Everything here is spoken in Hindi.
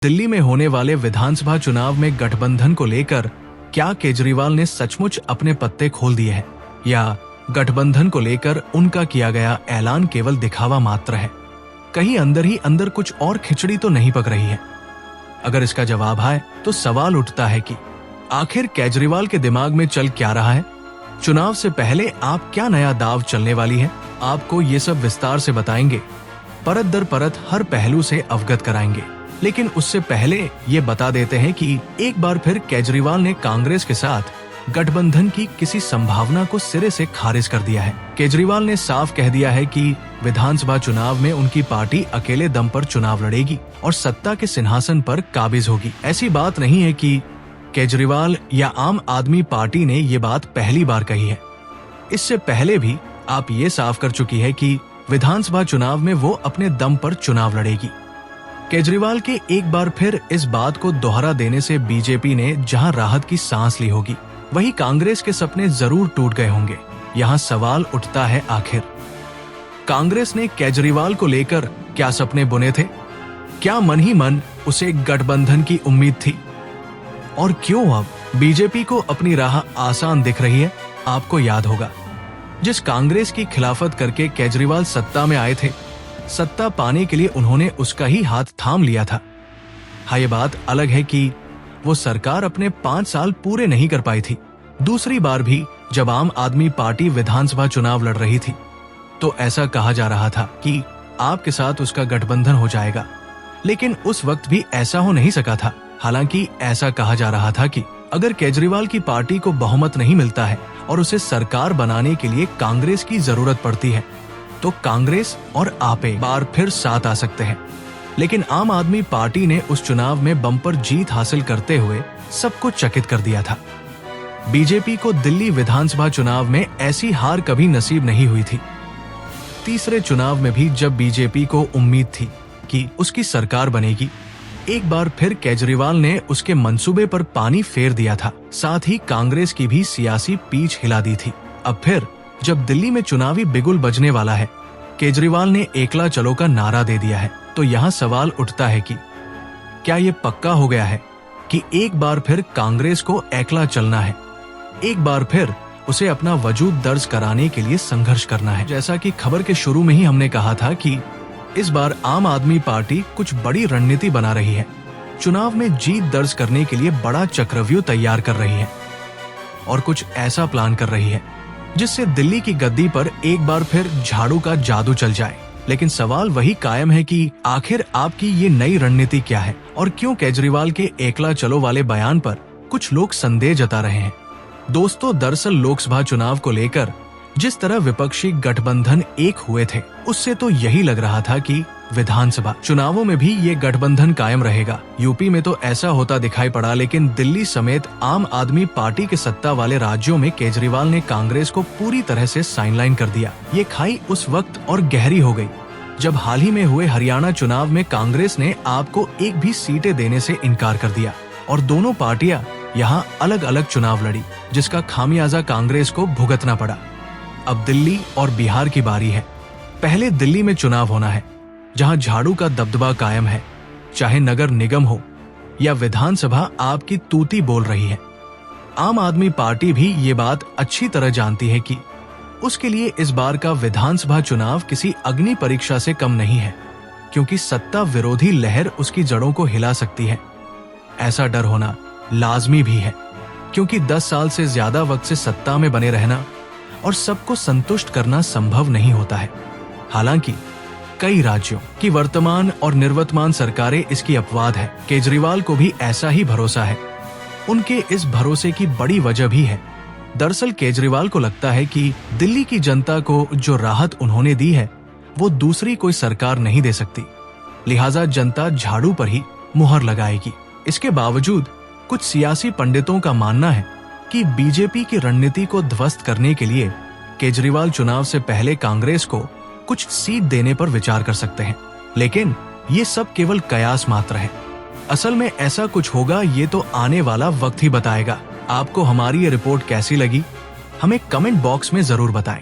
दिल्ली में होने वाले विधानसभा चुनाव में गठबंधन को लेकर क्या केजरीवाल ने सचमुच अपने पत्ते खोल दिए हैं या गठबंधन को लेकर उनका किया गया ऐलान केवल दिखावा मात्र है? कहीं अंदर ही अंदर कुछ और खिचड़ी तो नहीं पक रही है? अगर इसका जवाब है तो सवाल उठता है कि आखिर केजरीवाल के दिमाग में चल क्या रहा है? चुनाव से पहले आप क्या नया दाव चलने वाली है? आपको ये सब विस्तार से बताएंगे, परत दर परत हर पहलू से अवगत कराएंगे। लेकिन उससे पहले ये बता देते हैं कि एक बार फिर केजरीवाल ने कांग्रेस के साथ गठबंधन की किसी संभावना को सिरे से खारिज कर दिया है। केजरीवाल ने साफ कह दिया है कि विधानसभा चुनाव में उनकी पार्टी अकेले दम पर चुनाव लड़ेगी और सत्ता के सिंहासन पर काबिज होगी। ऐसी बात नहीं है कि केजरीवाल या आम आदमी पार्टी ने ये बात पहली बार कही है। इससे पहले भी आप ये साफ कर चुकी है कि विधानसभा चुनाव में वो अपने दम पर चुनाव लड़ेगी। केजरीवाल के एक बार फिर इस बात को दोहरा देने से बीजेपी ने जहां राहत की सांस ली होगी, वहीं कांग्रेस के सपने जरूर टूट गए होंगे। यहां सवाल उठता है, आखिर कांग्रेस ने केजरीवाल को लेकर क्या सपने बुने थे? क्या मन ही मन उसे गठबंधन की उम्मीद थी? और क्यों अब बीजेपी को अपनी राह आसान दिख रही है? आपको याद होगा, जिस कांग्रेस की खिलाफत करके केजरीवाल सत्ता में आए थे, सत्ता पाने के लिए उन्होंने उसका ही हाथ थाम लिया था। हाँ, ये बात अलग है कि वो सरकार अपने 5 साल पूरे नहीं कर पाई थी। दूसरी बार भी जब आम आदमी पार्टी विधानसभा चुनाव लड़ रही थी तो ऐसा कहा जा रहा था कि आपके साथ उसका गठबंधन हो जाएगा, लेकिन उस वक्त भी ऐसा हो नहीं सका था। हालांकि ऐसा कहा जा रहा था कि अगर केजरीवाल की पार्टी को बहुमत नहीं मिलता है और उसे सरकार बनाने के लिए कांग्रेस की जरूरत पड़ती है तो कांग्रेस और आप एक बार फिर साथ आ सकते हैं। लेकिन आम आदमी पार्टी ने उस चुनाव में बम्पर जीत हासिल करते हुए सबको चकित कर दिया था। बीजेपी को दिल्ली विधानसभा चुनाव में ऐसी हार कभी नसीब नहीं हुई थी। तीसरे चुनाव में भी जब बीजेपी को उम्मीद थी कि उसकी सरकार बनेगी, एक बार फिर केजरीवाल ने उसके मंसूबे पर पानी फेर दिया था। साथ ही कांग्रेस की भी सियासी पीछ हिला दी थी। अब फिर जब दिल्ली में चुनावी बिगुल बजने वाला है, केजरीवाल ने एकला चलो का नारा दे दिया है, तो यहाँ सवाल उठता है कि क्या ये पक्का हो गया है कि एक बार फिर कांग्रेस को एकला चलना है? एक बार फिर उसे अपना वजूद दर्ज कराने के लिए संघर्ष करना है। जैसा कि खबर के शुरू में ही हमने कहा था कि इस बार आम आदमी पार्टी कुछ बड़ी रणनीति बना रही है। चुनाव में जीत दर्ज करने के लिए बड़ा चक्रव्यूह तैयार कर रही है और कुछ ऐसा प्लान कर रही है जिससे दिल्ली की गद्दी पर एक बार फिर झाड़ू का जादू चल जाए। लेकिन सवाल वही कायम है कि आखिर आपकी ये नई रणनीति क्या है और क्यों केजरीवाल के एकला चलो वाले बयान पर कुछ लोग संदेह जता रहे हैं? दोस्तों, दरअसल लोकसभा चुनाव को लेकर जिस तरह विपक्षी गठबंधन एक हुए थे, उससे तो यही लग रहा था कि विधानसभा चुनावों में भी ये गठबंधन कायम रहेगा। यूपी में तो ऐसा होता दिखाई पड़ा, लेकिन दिल्ली समेत आम आदमी पार्टी के सत्ता वाले राज्यों में केजरीवाल ने कांग्रेस को पूरी तरह से साइडलाइन कर दिया। ये खाई उस वक्त और गहरी हो गई जब हाल ही में हुए हरियाणा चुनाव में कांग्रेस ने आपको एक भी सीटें देने से इनकार कर दिया और दोनों पार्टियां यहाँ अलग अलग चुनाव लड़ी, जिसका खामियाजा कांग्रेस को भुगतना पड़ा। अब दिल्ली और बिहार की बारी है। पहले दिल्ली में चुनाव होना है, जहां झाड़ू का दबदबा कायम है, चाहे नगर निगम हो या विधानसभा आपकी तूती बोल रही है। आम आदमी पार्टी भी ये बात अच्छी तरह जानती है कि उसके लिए इस बार का विधानसभा चुनाव किसी अग्नि परीक्षा से कम नहीं है, क्योंकि सत्ता विरोधी लहर उसकी जड़ों को हिला सकती है। ऐसा डर होना लाजमी भी है, क्योंकि 10 साल से ज्यादा वक्त से सत्ता में बने रहना और सबको संतुष्ट करना संभव नहीं होता है। हालांकि कई राज्यों की वर्तमान और निर्वर्तमान सरकारें इसकी अपवाद है। केजरीवाल को भी ऐसा ही भरोसा है। उनके इस भरोसे की बड़ी वजह भी है। दरअसल केजरीवाल को लगता है कि दिल्ली की जनता को जो राहत उन्होंने दी है वो दूसरी कोई सरकार नहीं दे सकती, लिहाजा जनता झाड़ू पर ही मुहर लगाएगी। इसके बावजूद कुछ सियासी पंडितों का मानना है कि बीजेपी की रणनीति को ध्वस्त करने के लिए केजरीवाल चुनाव से पहले कांग्रेस को कुछ सीट देने पर विचार कर सकते हैं। लेकिन ये सब केवल कयास मात्र है। असल में ऐसा कुछ होगा ये तो आने वाला वक्त ही बताएगा। आपको हमारी ये रिपोर्ट कैसी लगी, हमें कमेंट बॉक्स में जरूर बताएं।